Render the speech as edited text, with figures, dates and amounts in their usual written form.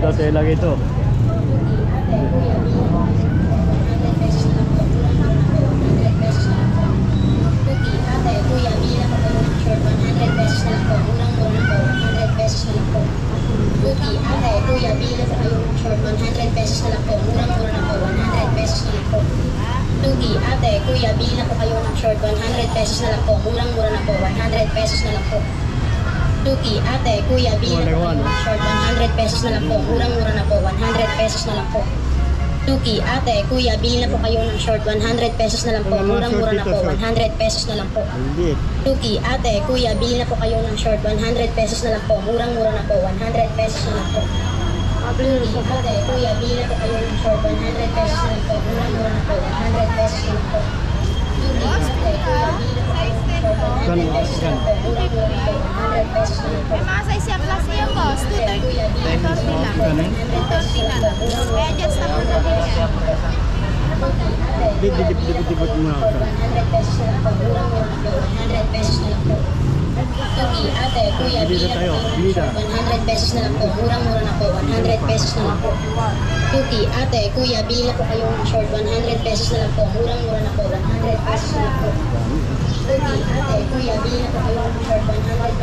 Ito, tela ito. Tuki, ate, kuya, bili na po kayo ng short 100 pesos na lang po. Murang-mura na po, 100 pesos na lang po. Tuki, ate, kuya, bili na po kayo ng short 100 pesos na lang po. Murang-mura na po, 100 pesos na lang po. Tuki, ate, kuya, bili na po kayo ng short 100 pesos na lang po. Murang-mura na po, 100 pesos na lang po. Tuki, ate, kuya, bili na po kayo ng short 100 pesos na lang po. Murang-mura na po, 100 pesos na lang po. Tuki, ate, kuya, bili na po kayo ng short 100 pesos na lang po. Murang-mura na po, 100 pesos na lang po. Tuki, ate, kuya, bili na po kayo ng short 100 pesos na lang po. Murang-mura na po, 100 pesos na lang po. Tuki, ate, kuya, bili na po kayo ng short 100 pesos na lang po. Murang-mura na po, 100 pesos na lang po. May mga size yung class yan, boss. 230 lang. 230 lang. Kaya dyan sa mga ganyan. Dibot mo na ako. 100 pesos na lang po. Murang-mura na po, 100 pesos na lang po. Tuki, ate, kuya, bili na po kayo ng short 100 pesos na lang po. Murang-mura na po, 100 pesos na lang po. Tuki, ate, kuya, bili na po kayo ng short 100 pesos na lang po. Murang-mura na po, 100 pesos na lang po. Tuki, ate, kuya, bili na po kayo ng short 100